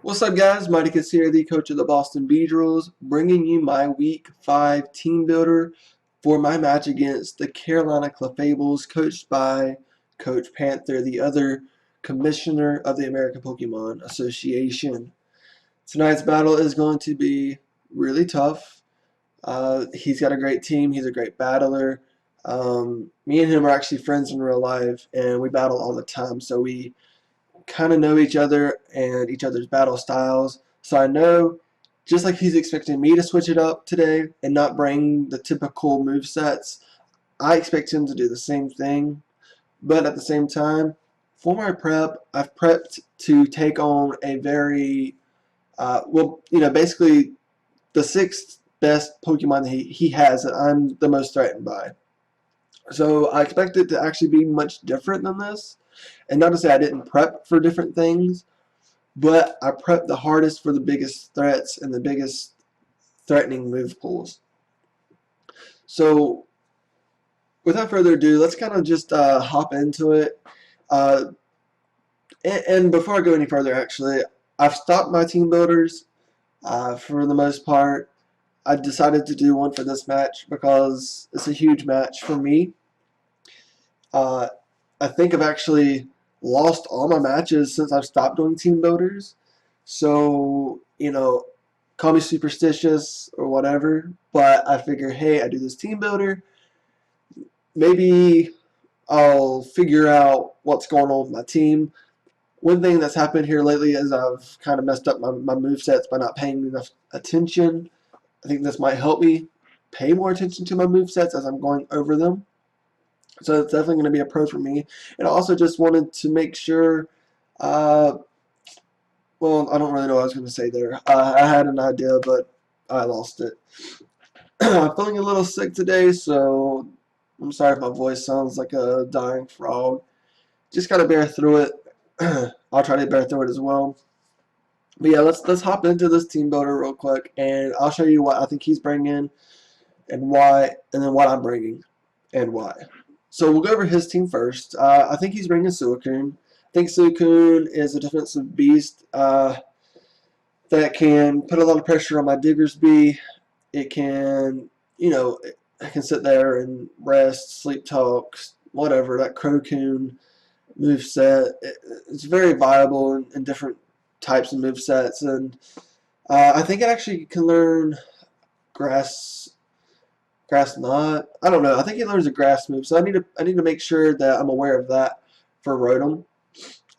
What's up, guys? Miticus here, the coach of the Boston Beedrills, bringing you my Week 5 team builder for my match against the Carolina Clefables, coached by Coach Panther, the other commissioner of the American Pokemon Association. Tonight's battle is going to be really tough. He's got a great team. He's a great battler. Me and him are actually friends in real life, and we battle all the time, so we kind of know each other and each other's battle styles. So I know, just like he's expecting me to switch it up today and not bring the typical move sets, I expect him to do the same thing. But at the same time, for my prep, I've prepped to take on a very, basically the sixth best Pokemon that he has that I'm the most threatened by. So I expect it to actually be much different than this. And not to say I didn't prep for different things, but I prepped the hardest for the biggest threats and the biggest threatening move pools. So without further ado, let's kind of just hop into it. Uh, and before I go any further, actually, I've stopped my team builders for the most part. I decided to do one for this match because it's a huge match for me. Uh, I think I've actually lost all my matches since I've stopped doing team builders. So, call me superstitious or whatever, but I figure, hey, I do this team builder. Maybe I'll figure out what's going on with my team. One thing that's happened here lately is I've kind of messed up my move sets by not paying enough attention. I think this might help me pay more attention to my move sets as I'm going over them. So it's definitely going to be a pro for me. And I also just wanted to make sure, uh, well, I don't really know what I was going to say there. I had an idea, but I lost it. I'm feeling a little sick today, so I'm sorry if my voice sounds like a dying frog. Just got to bear through it. I'll try to bear through it as well. But yeah, let's hop into this team builder real quick, and I'll show you what I think he's bringing and why, and then what I'm bringing and why. So we'll go over his team first. I think he's bringing Suicune. I think Suicune is a defensive beast that can put a lot of pressure on my Diggersby. It can, I can sit there and rest, sleep talk, whatever. That Crocoon move set, it's very viable in different types of move sets, and I think it actually can learn grass. Grass not. I don't know. I think he learns a grass move, so I need to make sure that I'm aware of that for Rotom.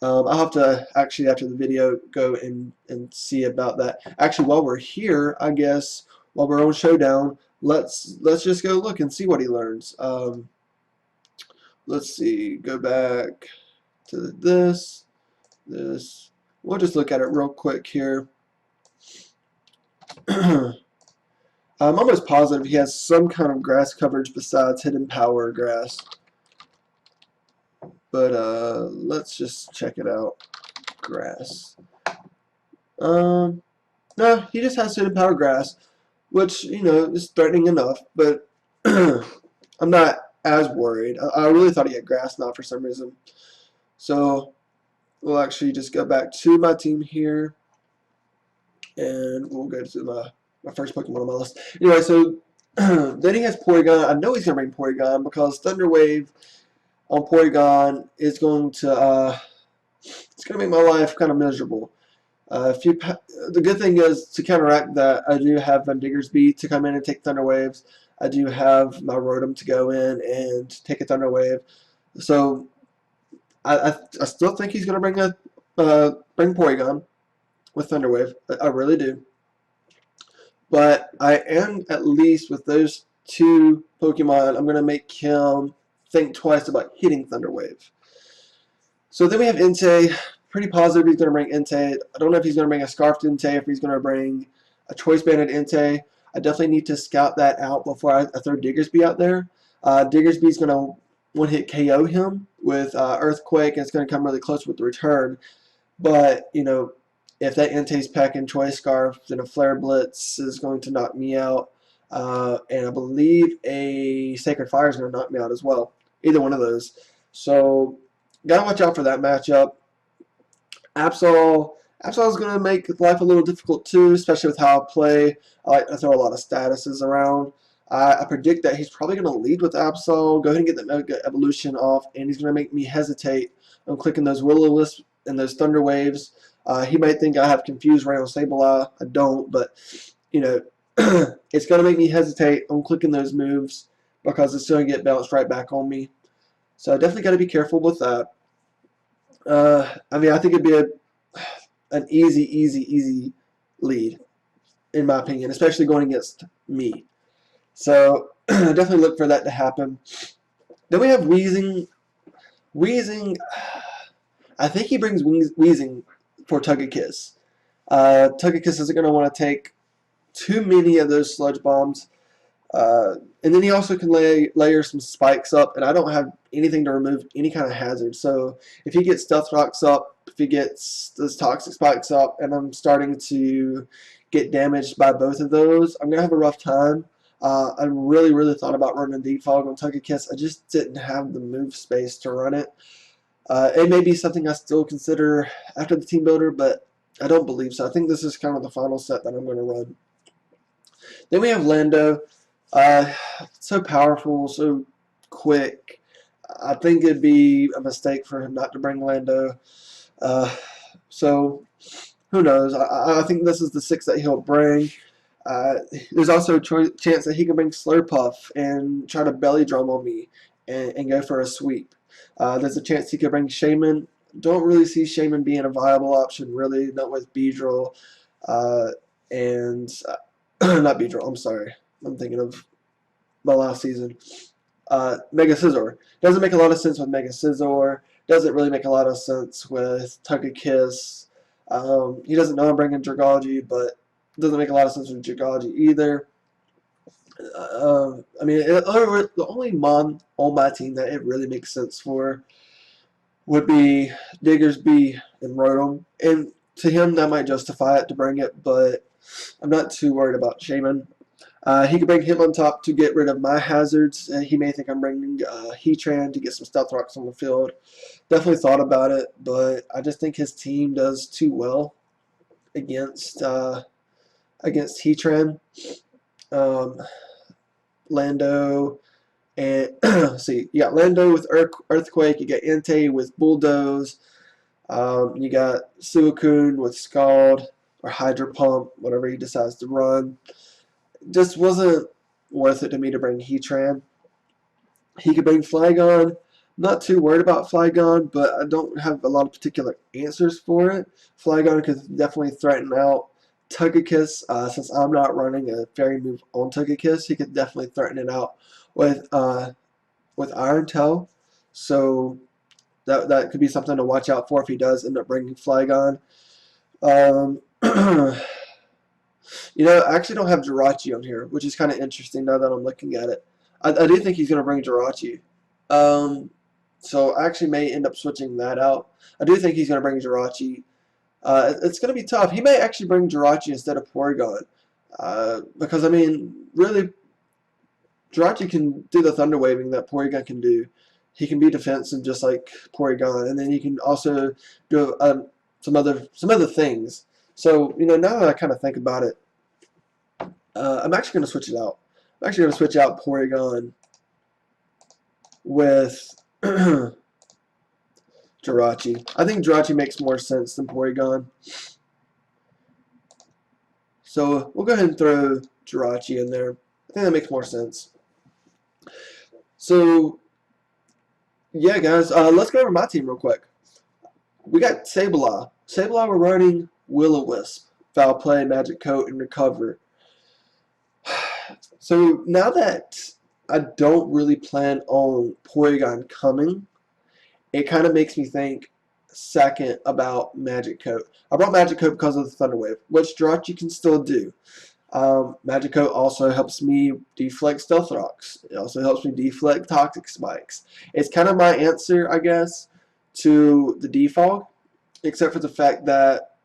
I'll have to actually after the video go and see about that. Actually, while we're here, I guess while we're on Showdown, let's just go look and see what he learns. Let's see. Go back to this. We'll just look at it real quick here. I'm almost positive he has some kind of grass coverage besides hidden power grass. But let's just check it out. Grass. No, he just has hidden power grass, which, is threatening enough, but I'm not as worried. I really thought he had grass now for some reason. So we'll actually just go back to my team here, and we'll go to my first Pokemon on my list. Anyway, so then he has Porygon. I know he's going to bring Porygon because Thunder Wave on Porygon is going to it's going to make my life kind of miserable. The good thing is to counteract that, I do have my Diggersby to come in and take Thunder Waves. I do have my Rotom to go in and take a Thunder Wave. So I still think he's going to bring Porygon with Thunder Wave. I really do. But I am, at least with those two Pokemon, I'm going to make him think twice about hitting Thunder Wave. So then we have Entei. Pretty positive he's going to bring Entei. I don't know if he's going to bring a Scarfed Entei, if he's going to bring a Choice Banded Entei. I definitely need to scout that out before I throw Diggersby out there. Diggersby's going to one-hit KO him with Earthquake, and it's going to come really close with the return. But, if that Entei's packing Choice Scarf, then a Flare Blitz is going to knock me out. And I believe a Sacred Fire is going to knock me out as well. Either one of those. So, gotta watch out for that matchup. Absol Absol is going to make life a little difficult too, especially with how I play. I like to throw a lot of statuses around. I predict that he's probably going to lead with Absol, go ahead and get the Mega Evolution off, and he's going to make me hesitate on clicking those Will-O-Wisps and those Thunder Waves. He might think I have confused Rain on Sableye. I don't, but, you know, it's going to make me hesitate on clicking those moves because it's going to get bounced right back on me. So I definitely got to be careful with that. I mean, I think it'd be an easy lead, in my opinion, especially going against me. So definitely look for that to happen. Then we have Wheezing. Wheezing, I think he brings Wheezing for Togekiss. Togekiss isn't going to want to take too many of those Sludge Bombs. And then he also can layer some spikes up, and I don't have anything to remove any kind of hazard. So if he gets Stealth Rocks up, if he gets those Toxic Spikes up, and I'm starting to get damaged by both of those, I'm going to have a rough time. I really thought about running Defog on Togekiss. I just didn't have the move space to run it. It may be something I still consider after the team builder, but I don't believe so. I think this is kind of the final set that I'm going to run. Then we have Lando. So powerful, so quick. I think it'd be a mistake for him not to bring Lando. So who knows? I think this is the 6 that he'll bring. There's also a chance that he can bring Slurpuff and try to belly drum on me and go for a sweep. There's a chance he could bring Shaman. Don't really see Shaman being a viable option, really, not with Beedrill. And not Beedrill, I'm sorry. I'm thinking of my last season. Mega Scizor. Doesn't make a lot of sense with Mega Scizor. Doesn't really make a lot of sense with Togekiss. He doesn't know I'm bringing Dragalge, but doesn't make a lot of sense with Dragalge either. I mean, the only Mon on my team that it really makes sense for would be Diggersby and Rotom. And to him, that might justify it to bring it, but I'm not too worried about Shaman. He could bring him on top to get rid of my hazards. He may think I'm bringing Heatran to get some Stealth Rocks on the field. Definitely thought about it, but I just think his team does too well against Heatran. Lando, and see, you got Lando with Earthquake, you got Entei with Bulldoze, you got Suicune with Scald or Hydro Pump, whatever he decides to run. Just wasn't worth it to me to bring Heatran. He could bring Flygon. Not too worried about Flygon, but I don't have a lot of particular answers for it. Flygon could definitely threaten out Togekiss. Since I'm not running a fairy move on Togekiss, he could definitely threaten it out with Iron Tail. So that could be something to watch out for if he does end up bringing Flygon. You know, I actually don't have Jirachi on here, which is kind of interesting now that I'm looking at it. I do think he's going to bring Jirachi. So I actually may end up switching that out. I do think he's going to bring Jirachi. It's going to be tough. He may actually bring Jirachi instead of Porygon. Because, I mean, really, Jirachi can do the Thunder Waving that Porygon can do. He can be defensive just like Porygon. And then he can also do some other things. So, you know, now that I kind of think about it, I'm actually going to switch it out. I'm actually going to switch out Porygon with Jirachi. I think Jirachi makes more sense than Porygon. So we'll go ahead and throw Jirachi in there. I think that makes more sense. So, yeah, guys, let's go over my team real quick. We got Sableye. Sableye, we're running Will-O-Wisp, Foul Play, Magic Coat, and Recover. So now that I don't really plan on Porygon coming, it kind of makes me think second about Magic Coat. I brought Magic Coat because of the Thunder Wave, which Jirachi can still do. Magic Coat also helps me deflect Stealth Rocks. It also helps me deflect Toxic Spikes. It's kind of my answer, I guess, to the Defog, except for the fact that,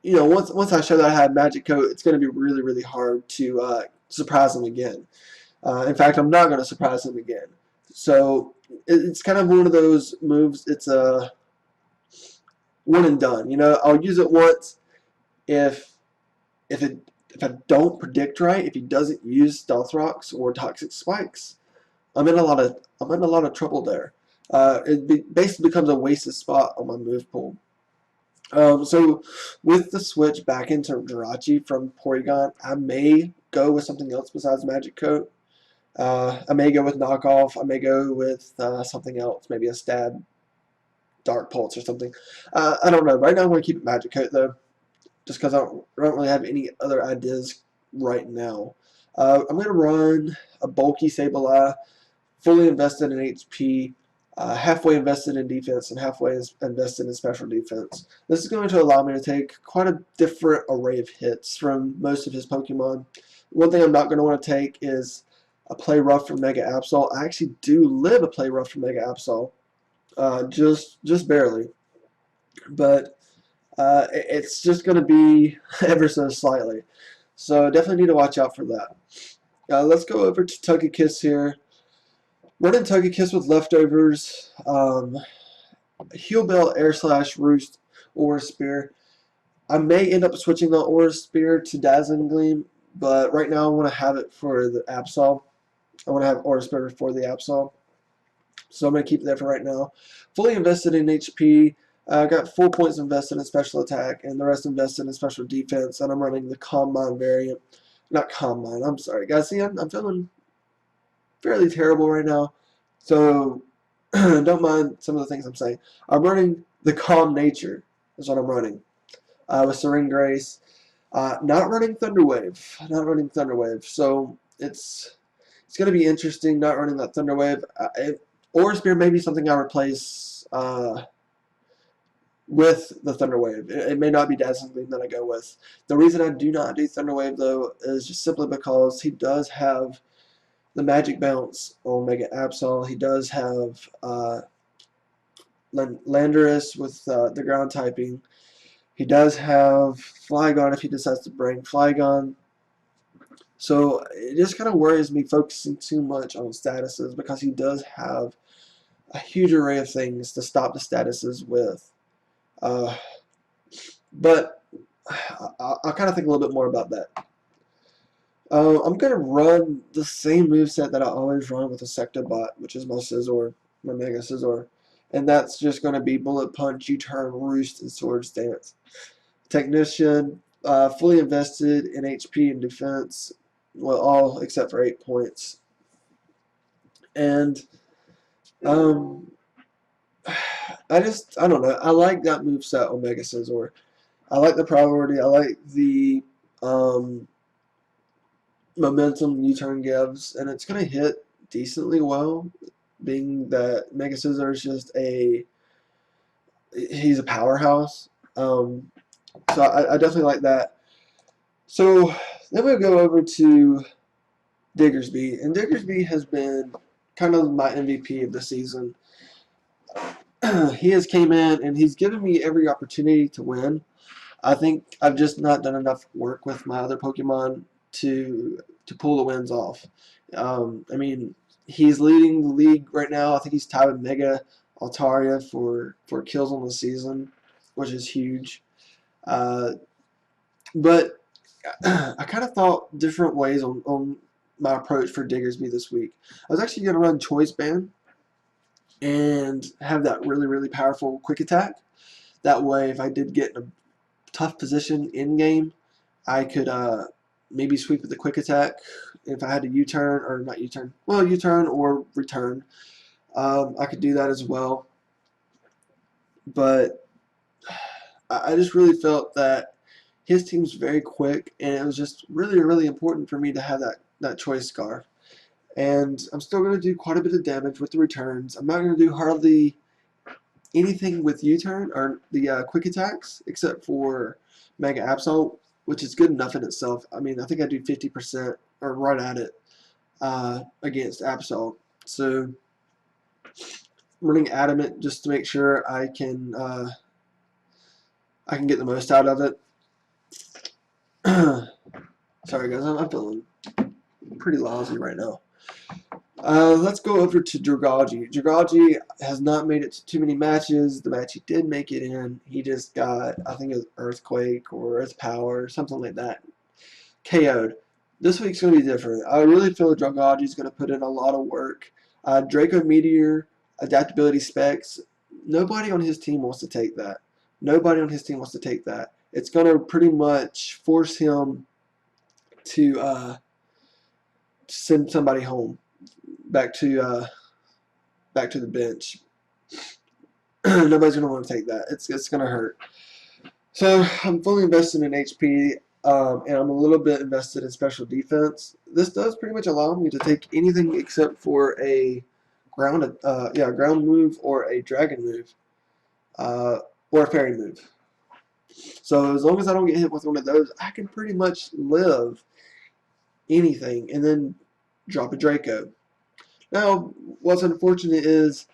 you know, once I show that I had Magic Coat, it's going to be really hard to surprise him again. In fact, I'm not going to surprise him again. So it's kind of one of those moves. It's a one and done. You know, I'll use it once, if if I don't predict right, if he doesn't use Stealth Rocks or Toxic Spikes, I'm in a lot of trouble there. Basically becomes a wasted spot on my move pool. So with the switch back into Jirachi from Porygon, I may go with something else besides Magic Coat. I may go with Knockoff. I may go with something else, maybe a Stab Dark Pulse or something. I don't know. Right now I'm going to keep it Magic Coat though, just because I don't really have any other ideas right now. I'm going to run a bulky Sableye, fully invested in HP, halfway invested in defense, and halfway invested in special defense. This is going to allow me to take quite a different array of hits from most of his Pokemon. One thing I'm not going to want to take is a Play Rough from Mega Absol. I actually do live a Play Rough from Mega Absol, just barely, but it's just going to be ever so slightly. So definitely need to watch out for that. Let's go over to Togekiss here. Running Togekiss with leftovers, Heal Bell, Air Slash, Roost, Aura Spear. I may end up switching the Aura Spear to Dazzling Gleam, but right now I want to have it for the Absol. I want to have Aura Spear for the Absol. So I'm going to keep it there for right now. Fully invested in HP. I got 4 points invested in special attack and the rest invested in special defense. And I'm running the Calm Mind variant. Not Calm Mind, I'm sorry. Guys, see, I'm feeling fairly terrible right now. So don't mind some of the things I'm saying. I'm running the Calm Nature is what I'm running. With Serene Grace. Not running Thunder Wave. Not running Thunder Wave. So it's going to be interesting not running that Thunder Wave. Aura Spear may be something I replace with the Thunder Wave. It may not be Dazzling Gleam that I go with. The reason I do not do Thunder Wave, though, is just simply because he does have the Magic Bounce on Mega Absol. He does have Landorus with the ground typing. He does have Flygon if he decides to bring Flygon. So it just kind of worries me focusing too much on statuses because he does have a huge array of things to stop the statuses with. But I'll kind of think a little bit more about that. I'm going to run the same moveset that I always run with a Sectobot, which is my Scizor, my Mega Scizor. And that's just going to be Bullet Punch, U-Turn, Roost, and Swords Dance. Technician, fully invested in HP and defense, well, all except for 8 points. And I don't know. I like that moveset on Mega Scizor. I like the priority. I like the momentum U-turn gives, and it's going to hit decently well, being that Mega Scizor is just he's a powerhouse. So I definitely like that. So then we'll go over to Diggersby, and Diggersby has been kind of my MVP of the season. He has came in and he's given me every opportunity to win. I think I've just not done enough work with my other Pokemon to pull the wins off. I mean, he's leading the league right now. I think he's tied with Mega Altaria for kills on the season, which is huge. But I kind of thought different ways on my approach for Diggersby this week. I was actually going to run Choice Band and have that really, really powerful quick attack. That way, if I did get in a tough position in game, I could maybe sweep with the quick attack. If I had to U-turn, or not U-turn, well, U-turn or return, I could do that as well. But I just really felt that his team's very quick, and it was just really, really important for me to have that choice scarf. And I'm still going to do quite a bit of damage with the returns. I'm not going to do hardly anything with U-turn or the quick attacks, except for Mega Absol, which is good enough in itself. I mean, I think I do 50% or right at it against Absol. So I'm running Adamant just to make sure I can get the most out of it. Sorry guys, I'm feeling pretty lousy right now. Let's go over to Dragaji. Dragaji has not made it to too many matches. The match he did make it in, he just got, I think it was Earthquake or Earth Power, something like that, KO'd. This week's going to be different. I really feel Dragaji is going to put in a lot of work. Draco Meteor, adaptability specs, nobody on his team wants to take that. Nobody on his team wants to take that. It's going to pretty much force him to send somebody home, back to the bench. Nobody's going to want to take that. It's going to hurt. So I'm fully invested in HP, and I'm a little bit invested in special defense. This does pretty much allow me to take anything except for a ground move or a dragon move, or a fairy move. So as long as I don't get hit with one of those, I can pretty much live anything and then drop a Draco. Now, what's unfortunate is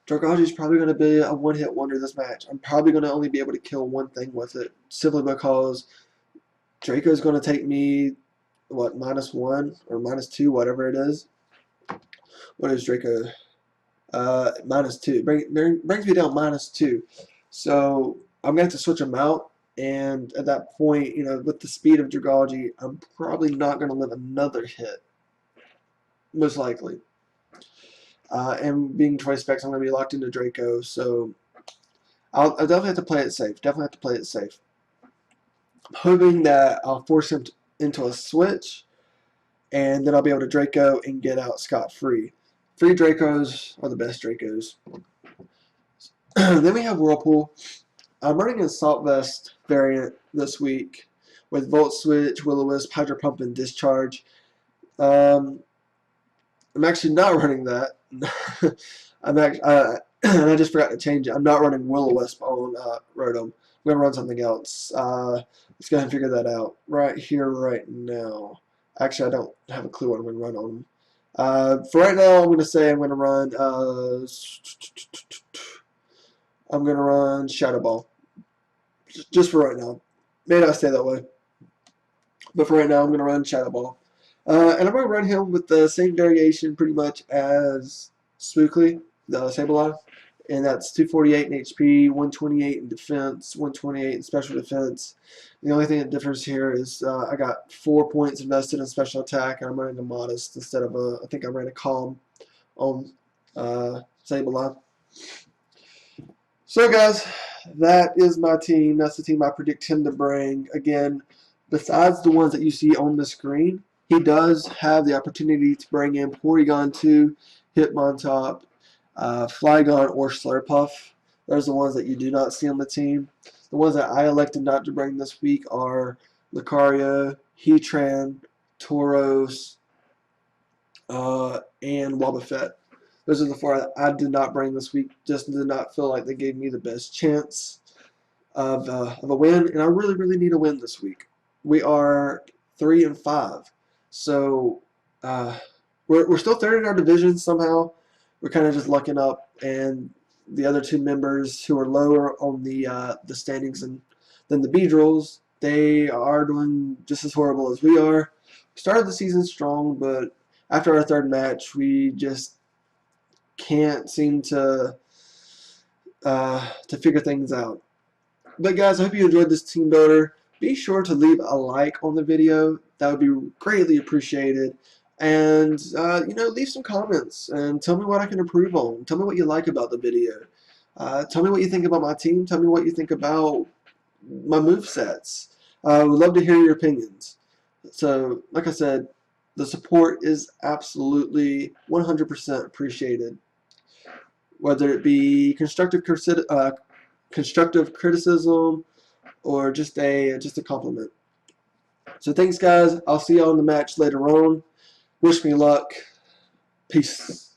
Dragaji is probably going to be a one-hit wonder this match. I'm probably going to only be able to kill one thing with it, simply because Draco is going to take me, what, -1 or -2, whatever it is. What is Draco? -2. Brings me down -2. So I'm going to have to switch them out. And at that point, with the speed of Dragaji, I'm probably not going to live another hit, most likely. And being twice specs, I'm going to be locked into Draco, so I'll definitely have to play it safe. Definitely have to play it safe. I'm hoping that I'll force him into a switch, and then I'll be able to Draco and get out scot-free. Free Dracos are the best Dracos. Then we have Whirlpool. I'm running a Assault Vest variant this week with Volt Switch, Will-O-Wisp, Hydro Pump, and Discharge. I'm actually not running that. And I just forgot to change it. I'm not running Will-O-Wisp on Rotom. I'm going to run something else. Let's go ahead and figure that out right here, right now. Actually, I don't have a clue what I'm going to run on them. For right now, I'm going to say I'm going to run Shadow Ball. Just for right now. May not stay that way. But for right now, I'm going to run Shadow Ball. And I'm going to run him with the same variation pretty much as Spookly, the Sableye. And that's 248 in HP, 128 in defense, 128 in special defense. The only thing that differs here is I got 4 points invested in special attack, and I'm running a Modest instead of I think I ran a Calm on Sableye. So guys, that is my team. That's the team I predict him to bring. Again, besides the ones that you see on the screen, he does have the opportunity to bring in Porygon 2, Hitmontop, Flygon, or Slurpuff. Those are the ones that you do not see on the team. The ones that I elected not to bring this week are Lucario, Heatran, Tauros, and Wobbuffet. Those are the 4 that I did not bring this week. Just did not feel like they gave me the best chance of a win, and I really, really need a win this week. We are 3-5, so we're still third in our division somehow. We're kind of just lucking up, and the other 2 members who are lower on the standings than the Beedrills, they are doing just as horrible as we are. We started the season strong, but after our 3rd match, we just can't seem to figure things out. But guys, I hope you enjoyed this team builder. Be sure to leave a like on the video. That would be greatly appreciated. And leave some comments and tell me what I can improve on. Tell me what you like about the video. Tell me what you think about my team. Tell me what you think about my movesets. I would love to hear your opinions. So, like I said, the support is absolutely 100% appreciated. Whether it be constructive criticism or just a compliment. So thanks, guys. I'll see y'all in the match later on. Wish me luck. Peace.